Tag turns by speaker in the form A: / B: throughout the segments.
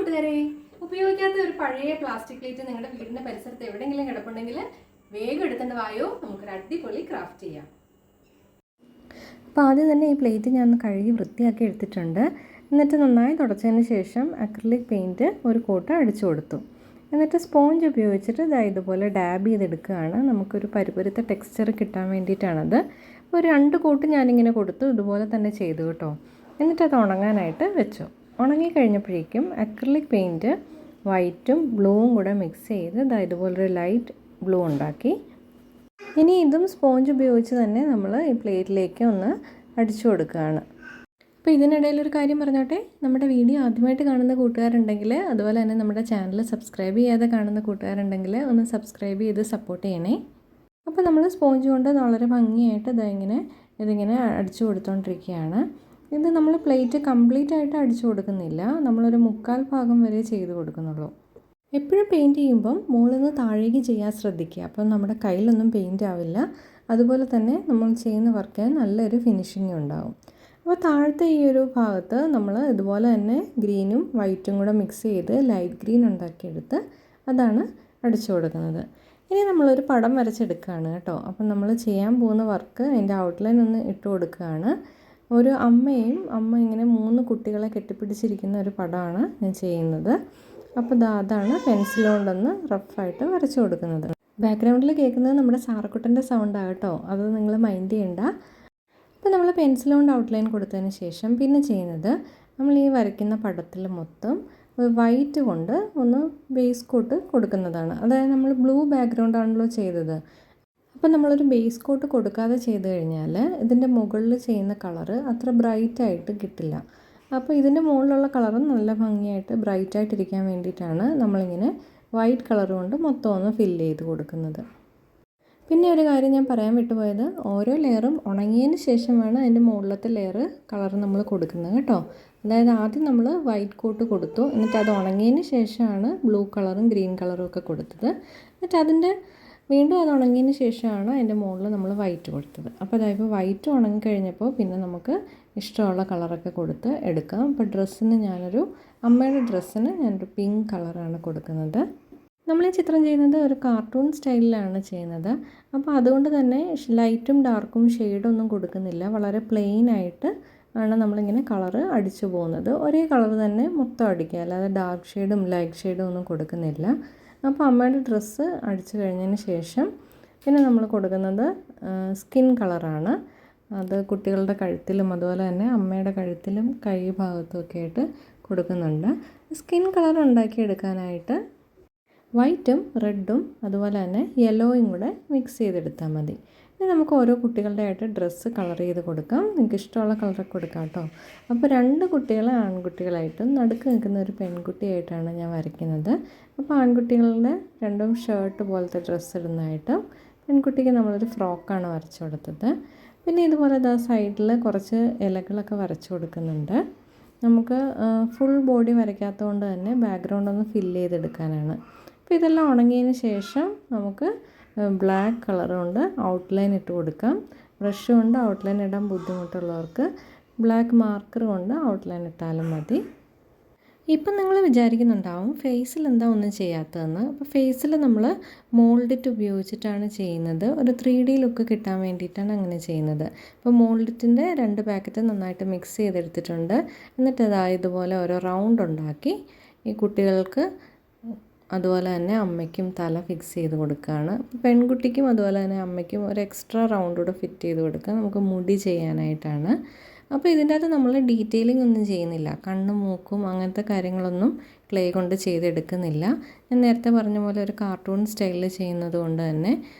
A: കൂട്ടുകാരെ, ഉപയോഗിക്കാത്ത ഒരു പഴയ പ്ലാസ്റ്റിക് പ്ലേറ്റ് നിങ്ങളുടെ വീടിന്റെ പരിസരത്ത് എവിടെയെങ്കിലും കിടപ്പുണ്ടെങ്കിൽ വേഗം എടുത്തേണ്ട വായോ, നമുക്കൊരു അടിപൊളി ക്രാഫ്റ്റ് ചെയ്യാം.
B: അപ്പോൾ ആദ്യം തന്നെ ഈ പ്ലേറ്റ് ഞാൻ കഴുകി വൃത്തിയാക്കി എടുത്തിട്ടുണ്ട്. എന്നിട്ട് നന്നായി തുടച്ചതിന് ശേഷം അക്രിലിക് പെയിൻറ്റ് ഒരു കോട്ട് അടിച്ചു കൊടുത്തു. എന്നിട്ട് സ്പോഞ്ച് ഉപയോഗിച്ചിട്ട് ഇതുപോലെ ഡാബ് ചെയ്തെടുക്കുകയാണ്. നമുക്കൊരു പരുപരുത്ത ടെക്സ്ചർ കിട്ടാൻ വേണ്ടിയിട്ടാണത്. അപ്പോൾ 2 കോട്ട് ഞാനിങ്ങനെ കൊടുത്തു, ഇതുപോലെ തന്നെ ചെയ്തു കേട്ടോ. എന്നിട്ടത് ഉണങ്ങാനായിട്ട് വെച്ചു. ഉണങ്ങി കഴിഞ്ഞപ്പോഴേക്കും അക്രിലിക് പെയിൻറ്റ് വൈറ്റും ബ്ലൂവും കൂടെ മിക്സ് ചെയ്ത് ഇതുപോലൊരു ലൈറ്റ് ബ്ലൂ ഉണ്ടാക്കി. ഇനി ഇതും സ്പോഞ്ച് ഉപയോഗിച്ച് തന്നെ നമ്മൾ ഈ പ്ലേറ്റിലേക്ക് ഒന്ന് അടിച്ചു കൊടുക്കുകയാണ്. അപ്പോൾ ഇതിനിടയിലൊരു കാര്യം പറഞ്ഞോട്ടെ, നമ്മുടെ വീഡിയോ ആദ്യമായിട്ട് കാണുന്ന കൂട്ടുകാരുണ്ടെങ്കിൽ, അതുപോലെ തന്നെ നമ്മുടെ ചാനൽ സബ്സ്ക്രൈബ് ചെയ്യാതെ കാണുന്ന കൂട്ടുകാരുണ്ടെങ്കിൽ ഒന്ന് സബ്സ്ക്രൈബ് ചെയ്ത് സപ്പോർട്ട് ചെയ്യണേ. അപ്പോൾ നമ്മൾ സ്പോഞ്ച് കൊണ്ട് വളരെ ഭംഗിയായിട്ട് ഇതിങ്ങനെ അടിച്ചു കൊടുത്തുകൊണ്ടിരിക്കുകയാണ്. ഇത് നമ്മൾ പ്ലേറ്റ് കംപ്ലീറ്റ് ആയിട്ട് അടിച്ചു കൊടുക്കുന്നില്ല, നമ്മളൊരു 3/4 ഭാഗം വരെ ചെയ്ത് കൊടുക്കുന്നുള്ളൂ. എപ്പോഴും പെയിൻറ്റ് ചെയ്യുമ്പം മുകളിൽ നിന്ന് താഴേക്ക് ചെയ്യാൻ ശ്രദ്ധിക്കുക, അപ്പം നമ്മുടെ കയ്യിലൊന്നും പെയിൻറ്റ് ആവില്ല. അതുപോലെ തന്നെ നമ്മൾ ചെയ്യുന്ന വർക്ക് നല്ലൊരു ഫിനിഷിങ് ഉണ്ടാവും. അപ്പോൾ താഴത്തെ ഈ ഒരു ഭാഗത്ത് നമ്മൾ ഇതുപോലെ തന്നെ ഗ്രീനും വൈറ്റും കൂടെ മിക്സ് ചെയ്ത് ലൈറ്റ് ഗ്രീൻ ഉണ്ടാക്കിയെടുത്ത് അതാണ് അടിച്ചു കൊടുക്കുന്നത്. ഇനി നമ്മളൊരു പടം വരച്ചെടുക്കുകയാണ് കേട്ടോ. അപ്പം നമ്മൾ ചെയ്യാൻ പോകുന്ന വർക്ക് അതിൻ്റെ ഔട്ട്ലൈൻ ഒന്ന് ഇട്ട് കൊടുക്കുകയാണ്. ഒരു അമ്മ ഇങ്ങനെ 3 കുട്ടികളെ കെട്ടിപ്പിടിച്ചിരിക്കുന്ന ഒരു പടമാണ് ഞാൻ ചെയ്യുന്നത്. അപ്പോൾ അതാണ് പെൻസിൽ കൊണ്ടൊന്ന് റഫായിട്ട് വരച്ചു കൊടുക്കുന്നത്. ബാക്ക്ഗ്രൗണ്ടിൽ കേൾക്കുന്നത് നമ്മുടെ സാറക്കുട്ടൻ്റെ സൗണ്ടാണ് കേട്ടോ, അത് നിങ്ങൾ മൈൻഡ് ചെയ്യണ്ട. അപ്പോൾ നമ്മൾ പെൻസിൽ കൊണ്ട് ഔട്ട്ലൈൻ കൊടുത്തതിന് ശേഷം പിന്നെ ചെയ്യുന്നത്, നമ്മൾ ഈ വരയ്ക്കുന്ന പടത്തിൽ മൊത്തം വൈറ്റ് കൊണ്ട് ഒന്ന് ബേസ് കോട്ട് കൊടുക്കുന്നതാണ്. അതായത് നമ്മൾ ബ്ലൂ ബാക്ക്ഗ്രൗണ്ടാണല്ലോ ചെയ്തത്. അപ്പോൾ നമ്മളൊരു ബേസ് കോട്ട് കൊടുക്കാതെ ചെയ്ത് കഴിഞ്ഞാൽ ഇതിൻ്റെ മുകളിൽ ചെയ്യുന്ന കളറ് അത്ര ബ്രൈറ്റായിട്ട് കിട്ടില്ല. അപ്പോൾ ഇതിൻ്റെ മുകളിലുള്ള കളറും നല്ല ഭംഗിയായിട്ട് ബ്രൈറ്റായിട്ടിരിക്കാൻ വേണ്ടിയിട്ടാണ് നമ്മളിങ്ങനെ വൈറ്റ് കളർ കൊണ്ട് മൊത്തം ഒന്ന് ഫില്ല് ചെയ്ത് കൊടുക്കുന്നത്. പിന്നെ ഒരു കാര്യം ഞാൻ പറയാൻ വിട്ടുപോയത്, ഓരോ ലെയറും ഉണങ്ങിയതിന് ശേഷമാണ് അതിൻ്റെ മുകളിലത്തെ ലെയർ കളർ നമ്മൾ കൊടുക്കുന്നത് കേട്ടോ. അതായത് ആദ്യം നമ്മൾ വൈറ്റ് കോട്ട് കൊടുത്തു, എന്നിട്ട് അത് ഉണങ്ങിയതിന് ശേഷമാണ് ബ്ലൂ കളറും ഗ്രീൻ കളറും ഒക്കെ കൊടുത്തത്. എന്നിട്ട് വീണ്ടും അത് ഉണങ്ങിയതിന് ശേഷമാണ് അതിൻ്റെ മുകളിൽ നമ്മൾ വൈറ്റ് കൊടുത്തത്. അപ്പോൾ അതായത് വൈറ്റ് ഉണങ്ങിക്കഴിഞ്ഞപ്പോൾ പിന്നെ നമുക്ക് ഇഷ്ടമുള്ള കളറൊക്കെ കൊടുത്ത് എടുക്കാം. അപ്പോൾ അമ്മയുടെ ഡ്രസ്സിന് ഞാനൊരു പിങ്ക് കളറാണ് കൊടുക്കുന്നത്. നമ്മൾ ഈ ചിത്രം ചെയ്യുന്നത് ഒരു കാർട്ടൂൺ സ്റ്റൈലിലാണ് ചെയ്യുന്നത്. അപ്പോൾ അതുകൊണ്ട് തന്നെ ലൈറ്റും ഡാർക്കും ഷെയ്ഡൊന്നും കൊടുക്കുന്നില്ല, വളരെ പ്ലെയിൻ ആയിട്ട് ആണ് നമ്മളിങ്ങനെ കളറ് അടിച്ചു പോകുന്നത്. ഒരേ കളർ തന്നെ മൊത്തം അടിക്കുക, അല്ലാതെ ഡാർക്ക് ഷെയ്ഡും ലൈറ്റ് ഷെയ്ഡും ഒന്നും കൊടുക്കുന്നില്ല. അപ്പോൾ അമ്മയുടെ ഡ്രസ്സ് അടിച്ചു കഴിഞ്ഞതിന് ശേഷം പിന്നെ നമ്മൾ കൊടുക്കുന്നത് സ്കിൻ കളറാണ്. അത് കുട്ടികളുടെ കഴുത്തിലും അതുപോലെ തന്നെ അമ്മയുടെ കഴുത്തിലും കൈ ഭാഗത്തുമൊക്കെ ആയിട്ട് കൊടുക്കുന്നുണ്ട്. സ്കിൻ കളർ ഉണ്ടാക്കിയെടുക്കാനായിട്ട് വൈറ്റും റെഡും അതുപോലെ തന്നെ യെല്ലോയും കൂടെ മിക്സ് ചെയ്തെടുത്താൽ മതി. ഇനി നമുക്ക് ഓരോ കുട്ടികളുടെ ആയിട്ട് ഡ്രസ്സ് കളർ ചെയ്ത് കൊടുക്കാം. നിങ്ങൾക്ക് ഇഷ്ടമുള്ള കളറൊക്കെ കൊടുക്കാം കേട്ടോ. അപ്പോൾ 2 കുട്ടികളെ ആൺകുട്ടികളായിട്ടും നടുക്ക് നിൽക്കുന്ന ഒരു പെൺകുട്ടിയായിട്ടാണ് ഞാൻ വരയ്ക്കുന്നത്. അപ്പോൾ ആൺകുട്ടികളുടെ 2 ഷർട്ട് പോലത്തെ ഡ്രസ്സ് ഇടുന്നതായിട്ടും പെൺകുട്ടിക്ക് നമ്മളൊരു ഫ്രോക്കാണ് വരച്ചു കൊടുത്തത്. പിന്നെ ഇതുപോലെ സൈഡിൽ കുറച്ച് ഇലകളൊക്കെ വരച്ചു കൊടുക്കുന്നുണ്ട്. നമുക്ക് ഫുൾ ബോഡി വരയ്ക്കാത്തതുകൊണ്ട് തന്നെ ബാക്ക്ഗ്രൗണ്ട് ഒന്ന് ഫില്ല് ചെയ്തെടുക്കാനാണ്. അപ്പോൾ ഇതെല്ലാം ഉണങ്ങിയതിന് ശേഷം നമുക്ക് ബ്ലാക്ക് കളർ കൊണ്ട് ഔട്ട്ലൈൻ ഇട്ട് കൊടുക്കാം. ബ്രഷ് കൊണ്ട് ഔട്ട്ലൈൻ ഇടാൻ ബുദ്ധിമുട്ടുള്ളവർക്ക് ബ്ലാക്ക് മാർക്കർ കൊണ്ട് ഔട്ട്ലൈൻ ഇട്ടാലും മതി. ഇപ്പം നിങ്ങൾ വിചാരിക്കുന്നുണ്ടാവും ഫേസിൽ എന്താ ഒന്നും ചെയ്യാത്തതെന്ന്. അപ്പോൾ ഫേസിൽ നമ്മൾ മോൾഡിറ്റ് ഉപയോഗിച്ചിട്ടാണ് ചെയ്യുന്നത്. ഒരു 3D ലുക്ക് കിട്ടാൻ വേണ്ടിയിട്ടാണ് അങ്ങനെ ചെയ്യുന്നത്. അപ്പോൾ മോൾഡിറ്റിൻ്റെ 2 പാക്കറ്റ് നന്നായിട്ട് മിക്സ് ചെയ്തെടുത്തിട്ടുണ്ട്. എന്നിട്ട് ഇതുപോലെ ഓരോ റൗണ്ട് ഉണ്ടാക്കി ഈ കുട്ടികൾക്ക് അതുപോലെ തന്നെ അമ്മയ്ക്കും തല ഫിക്സ് ചെയ്ത് കൊടുക്കുകയാണ്. പെൺകുട്ടിക്കും അതുപോലെ തന്നെ അമ്മയ്ക്കും ഒരു എക്സ്ട്രാ റൗണ്ട് കൂടെ ഫിറ്റ് ചെയ്ത് കൊടുക്കുക, നമുക്ക് മുടി ചെയ്യാനായിട്ടാണ്. അപ്പോൾ ഇതിൻ്റെ അകത്ത് നമ്മൾ ഡീറ്റെയിലിംഗ് ഒന്നും ചെയ്യുന്നില്ല, കണ്ണും മൂക്കും അങ്ങനത്തെ കാര്യങ്ങളൊന്നും ക്ലേ കൊണ്ട് ചെയ്തെടുക്കുന്നില്ല. ഞാൻ നേരത്തെ പറഞ്ഞ പോലെ ഒരു കാർട്ടൂൺ സ്റ്റൈലിൽ ചെയ്യുന്നത് കൊണ്ട് തന്നെ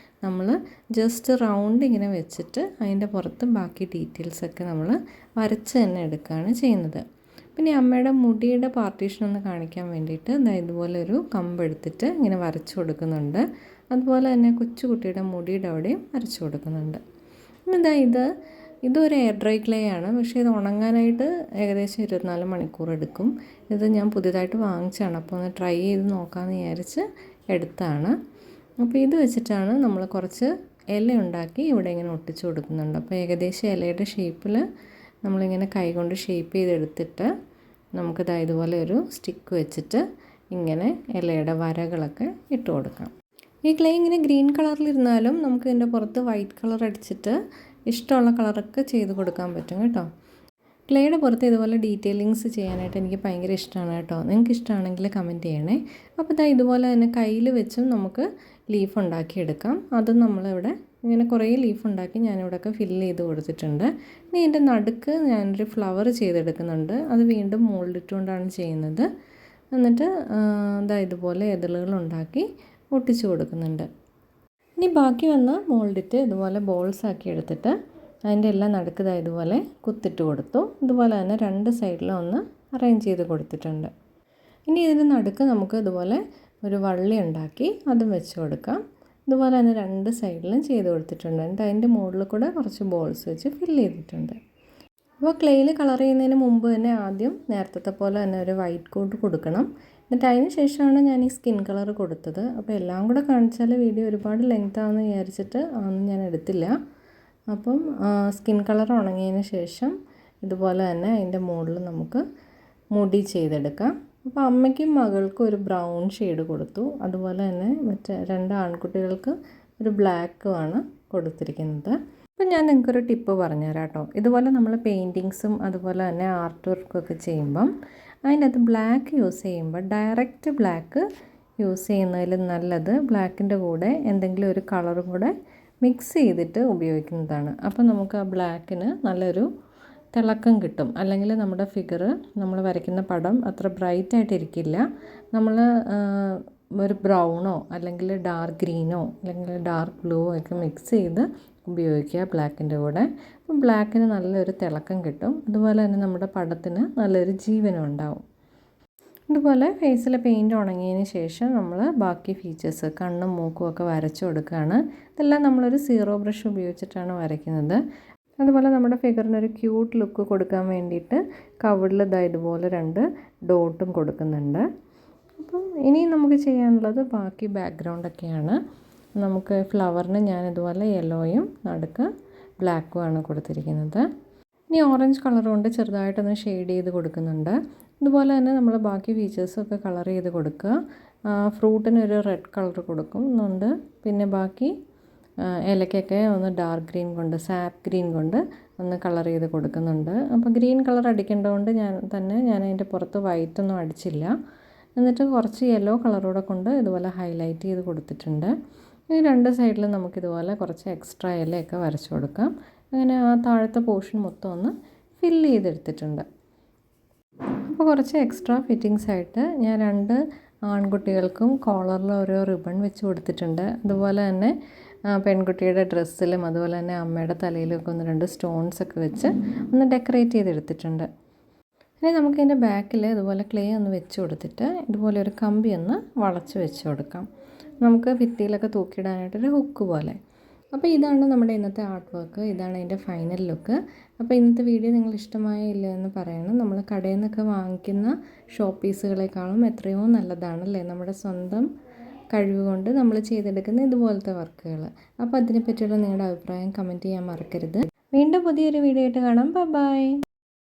B: നമ്മൾ ജസ്റ്റ് റൗണ്ട് ഇങ്ങനെ വെച്ചിട്ട് അതിൻ്റെ പുറത്ത് ബാക്കി ഡീറ്റെയിൽസൊക്കെ നമ്മൾ വരച്ച് തന്നെ എടുക്കുകയാണ് ചെയ്യുന്നത്. പിന്നെ അമ്മയുടെ മുടിയുടെ പാർട്ടീഷൻ ഒന്ന് കാണിക്കാൻ വേണ്ടിയിട്ട് ഇതുപോലെ ഒരു കമ്പെടുത്തിട്ട് ഇങ്ങനെ വരച്ചു കൊടുക്കുന്നുണ്ട്. അതുപോലെ തന്നെ കൊച്ചുകുട്ടിയുടെ മുടിയുടെ അവിടെയും വരച്ചു കൊടുക്കുന്നുണ്ട്. പിന്നെ ഇതൊരു എയർ ഡ്രൈ ക്ലേ ആണ്, പക്ഷേ ഇത് ഉണങ്ങാനായിട്ട് ഏകദേശം 24 മണിക്കൂർ എടുക്കും. ഇത് ഞാൻ പുതിയതായിട്ട് വാങ്ങിച്ചതാണ്, അപ്പോൾ ഒന്ന് ട്രൈ ചെയ്ത് നോക്കാമെന്ന് വിചാരിച്ച് എടുത്താണ്. അപ്പോൾ ഇത് വെച്ചിട്ടാണ് നമ്മൾ കുറച്ച് ഇല ഉണ്ടാക്കി ഇവിടെ ഇങ്ങനെ ഒട്ടിച്ചു കൊടുക്കുന്നുണ്ട്. അപ്പോൾ ഏകദേശം ഇലയുടെ ഷേപ്പിൽ നമ്മളിങ്ങനെ കൈ കൊണ്ട് ഷേപ്പ് ചെയ്തെടുത്തിട്ട് നമുക്കിത് ഇതുപോലെ ഒരു സ്റ്റിക്ക് വെച്ചിട്ട് ഇങ്ങനെ ഇലയുടെ വരകളൊക്കെ ഇട്ട് കൊടുക്കാം. ഈ ക്ലേ ഇങ്ങനെ ഗ്രീൻ കളറിലിരുന്നാലും നമുക്ക് ഇതിൻ്റെ പുറത്ത് വൈറ്റ് കളർ അടിച്ചിട്ട് ഇഷ്ടമുള്ള കളറൊക്കെ ചെയ്ത് കൊടുക്കാൻ പറ്റും കേട്ടോ. ക്ലേയുടെ പുറത്ത് ഇതുപോലെ ഡീറ്റെയിലിങ്സ് ചെയ്യാനായിട്ട് എനിക്ക് ഭയങ്കര ഇഷ്ടമാണ് കേട്ടോ. നിങ്ങൾക്ക് ഇഷ്ടമാണെങ്കിൽ കമൻറ്റ് ചെയ്യണേ. അപ്പോൾ ഇതുപോലെ തന്നെ കയ്യിൽ വെച്ചും നമുക്ക് ലീഫ് ഉണ്ടാക്കിയെടുക്കാം. അതും നമ്മളിവിടെ ഇങ്ങനെ കുറേ ലീഫ് ഉണ്ടാക്കി ഞാനിവിടെയൊക്കെ ഫില്ല് ചെയ്ത് കൊടുത്തിട്ടുണ്ട്. ഇനി ഇതിൻ്റെ നടുക്ക് ഞാനൊരു ഫ്ലവർ ചെയ്തെടുക്കുന്നുണ്ട്. അത് വീണ്ടും മോൾഡിട്ടുകൊണ്ടാണ് ചെയ്യുന്നത്. എന്നിട്ട് ഇതുപോലെ ഇതളുകളുണ്ടാക്കി ഒട്ടിച്ചു കൊടുക്കുന്നുണ്ട്. ഇനി ബാക്കി വന്ന മോൾഡിറ്റ് ഇതുപോലെ ബോൾസ് ആക്കി എടുത്തിട്ട് അതിൻ്റെ എല്ലാം നടുക്ക് ഇതുപോലെ കുത്തിട്ട് കൊടുത്തു. ഇതുപോലെ തന്നെ 2 സൈഡിലും ഒന്ന് അറേഞ്ച് ചെയ്ത് കൊടുത്തിട്ടുണ്ട്. ഇനി ഇതിൻ്റെ നടുക്ക് നമുക്ക് ഇതുപോലെ ഒരു വള്ളി ഉണ്ടാക്കി അതും വെച്ച് കൊടുക്കാം. ഇതുപോലെ തന്നെ 2 സൈഡിലും ചെയ്ത് കൊടുത്തിട്ടുണ്ട്. എന്നിട്ട് അതിൻ്റെ മുകളിൽ കൂടെ കുറച്ച് ബോൾസ് വെച്ച് ഫില്ല് ചെയ്തിട്ടുണ്ട്. അപ്പോൾ ക്ലേയിൽ കളർ ചെയ്യുന്നതിന് മുമ്പ് തന്നെ ആദ്യം നേരത്തെ പോലെ തന്നെ ഒരു വൈറ്റ് കോട്ട് കൊടുക്കണം. എന്നിട്ട് അതിന് ശേഷമാണ് ഞാൻ ഈ സ്കിൻ കളർ കൊടുത്തത്. അപ്പോൾ എല്ലാം കൂടെ കാണിച്ചാൽ വീഡിയോ ഒരുപാട് ലെങ്ത് ആണെന്ന് വിചാരിച്ചിട്ട് അതൊന്നും ഞാൻ എടുത്തില്ല. അപ്പം സ്കിൻ കളർ ഉണങ്ങിയതിന് ശേഷം ഇതുപോലെ തന്നെ അതിൻ്റെ മുകളിൽ നമുക്ക് മുടി ചെയ്തെടുക്കാം. അപ്പോൾ അമ്മയ്ക്കും മകൾക്കും ഒരു ബ്രൗൺ ഷെയ്ഡ് കൊടുത്തു. അതുപോലെ തന്നെ മറ്റേ 2 ആൺകുട്ടികൾക്ക് ഒരു ബ്ലാക്കുമാണ് കൊടുത്തിരിക്കുന്നത്. അപ്പോൾ ഞാൻ നിങ്ങൾക്കൊരു ടിപ്പ് പറഞ്ഞുതരാം കേട്ടോ. ഇതുപോലെ നമ്മൾ പെയിൻറ്റിങ്സും അതുപോലെ തന്നെ ആർട്ട് വർക്കൊക്കെ ചെയ്യുമ്പം അതിനകത്ത് ബ്ലാക്ക് യൂസ് ചെയ്യുമ്പോൾ ഡയറക്റ്റ് ബ്ലാക്ക് യൂസ് ചെയ്യുന്നതിൽ നല്ലത് ബ്ലാക്കിൻ്റെ കൂടെ എന്തെങ്കിലും ഒരു കളറും കൂടെ മിക്സ് ചെയ്തിട്ട് ഉപയോഗിക്കുന്നതാണ്. അപ്പോൾ നമുക്ക് ആ ബ്ലാക്കിന് നല്ലൊരു തിളക്കം കിട്ടും. അല്ലെങ്കിൽ നമ്മുടെ ഫിഗർ നമ്മൾ വരയ്ക്കുന്ന പടം അത്ര ബ്രൈറ്റായിട്ടിരിക്കില്ല. നമ്മൾ ഒരു ബ്രൗണോ അല്ലെങ്കിൽ ഡാർക്ക് ഗ്രീനോ അല്ലെങ്കിൽ ഡാർക്ക് ബ്ലൂ ഒക്കെ മിക്സ് ചെയ്ത് ഉപയോഗിക്കുക ബ്ലാക്കിൻ്റെ കൂടെ. അപ്പം ബ്ലാക്കിന് നല്ലൊരു തിളക്കം കിട്ടും. അതുപോലെ തന്നെ നമ്മുടെ പടത്തിന് നല്ലൊരു ജീവനും ഉണ്ടാവും. ഇതുപോലെ ഫേസിൽ പെയിൻറ്റ് ഉണങ്ങിയതിന് ശേഷം നമ്മൾ ബാക്കി ഫീച്ചേഴ്സ് കണ്ണും മൂക്കും ഒക്കെ വരച്ചു കൊടുക്കുകയാണ്. ഇതെല്ലാം നമ്മളൊരു 0 ബ്രഷ് ഉപയോഗിച്ചിട്ടാണ് വരയ്ക്കുന്നത്. അതുപോലെ നമ്മുടെ ഫിഗറിനൊരു ക്യൂട്ട് ലുക്ക് കൊടുക്കാൻ വേണ്ടിയിട്ട് കവിളിൽ ഇതുപോലെ 2 ഡോട്ടും കൊടുക്കുന്നുണ്ട്. അപ്പം ഇനി നമുക്ക് ചെയ്യാനുള്ളത് ബാക്കി ബാക്ക്ഗ്രൗണ്ടൊക്കെയാണ്. നമുക്ക് ഫ്ലവറിന് ഞാനിതുപോലെ യെല്ലോയും നടുക്ക് ബ്ലാക്കുമാണ് കൊടുത്തിരിക്കുന്നത്. ഇനി ഓറഞ്ച് കളർ കൊണ്ട് ചെറുതായിട്ടൊന്ന് ഷെയ്ഡ് ചെയ്ത് കൊടുക്കുന്നുണ്ട്. ഇതുപോലെ തന്നെ നമ്മൾ ബാക്കി ഫീച്ചേഴ്സൊക്കെ കളർ ചെയ്ത് കൊടുക്കുക. ഫ്രൂട്ടിനൊരു റെഡ് കളർ കൊടുക്കുന്നുണ്ട്. പിന്നെ ബാക്കി ഇലയ്ക്കൊക്കെ ഒന്ന് ഡാർക്ക് ഗ്രീൻ കൊണ്ട് സാപ്പ് ഗ്രീൻ കൊണ്ട് ഒന്ന് കളർ ചെയ്ത് കൊടുക്കുന്നുണ്ട്. അപ്പോൾ ഗ്രീൻ കളർ അടിക്കേണ്ടതുകൊണ്ട് ഞാൻ അതിൻ്റെ പുറത്ത് വൈറ്റൊന്നും അടിച്ചില്ല. എന്നിട്ട് കുറച്ച് യെല്ലോ കളറൂടെ കൊണ്ട് ഇതുപോലെ ഹൈലൈറ്റ് ചെയ്ത് കൊടുത്തിട്ടുണ്ട്. ഈ 2 സൈഡിലും നമുക്കിതുപോലെ കുറച്ച് എക്സ്ട്രാ ഇലയൊക്കെ വരച്ചു കൊടുക്കാം. അങ്ങനെ ആ താഴത്തെ പോർഷൻ മൊത്തം ഒന്ന് ഫില്ല് ചെയ്തെടുത്തിട്ടുണ്ട്. അപ്പോൾ കുറച്ച് എക്സ്ട്രാ ഫിറ്റിങ്സ് ആയിട്ട് ഞാൻ 2 ആൺകുട്ടികൾക്കും കോളറിൽ ഓരോ റിബൺ വെച്ച് കൊടുത്തിട്ടുണ്ട്. അതുപോലെ തന്നെ പെൺകുട്ടിയുടെ ഡ്രസ്സിലും അതുപോലെ തന്നെ അമ്മയുടെ തലയിലൊക്കെ 1-2 സ്റ്റോൺസ് ഒക്കെ വെച്ച് ഒന്ന് ഡെക്കറേറ്റ് ചെയ്തെടുത്തിട്ടുണ്ട്. ഇനി നമുക്കിതിൻ്റെ ബാക്കിൽ ഇതുപോലെ ക്ലേ ഒന്ന് വെച്ച് കൊടുത്തിട്ട് ഇതുപോലെ ഒരു കമ്പി ഒന്ന് വളച്ച് വെച്ച് കൊടുക്കാം. നമുക്ക് ഭിത്തിയിലൊക്കെ തൂക്കിയിടാനായിട്ടൊരു ഹുക്ക് പോലെ. അപ്പോൾ ഇതാണ് നമ്മുടെ ഇന്നത്തെ ആർട്ട് വർക്ക്. ഇതാണ് അതിൻ്റെ ഫൈനൽ ലുക്ക്. അപ്പോൾ ഇന്നത്തെ വീഡിയോ നിങ്ങൾ ഇഷ്ടമായില്ല എന്ന് പറയണം. നമ്മൾ കടയിൽ നിന്നൊക്കെ വാങ്ങിക്കുന്ന ഷോപ്പ് പീസുകളെക്കാളും എത്രയോ നല്ലതാണല്ലേ നമ്മുടെ സ്വന്തം കഴിവ് കൊണ്ട് നമ്മൾ ചെയ്തെടുക്കുന്ന ഇതുപോലത്തെ വർക്കുകൾ. അപ്പോൾ അതിനെപ്പറ്റിയുള്ള നിങ്ങളുടെ അഭിപ്രായം കമൻറ്റ് ചെയ്യാൻ മറക്കരുത്. വീണ്ടും പുതിയൊരു വീഡിയോ ആയിട്ട് കാണാം. ബൈ.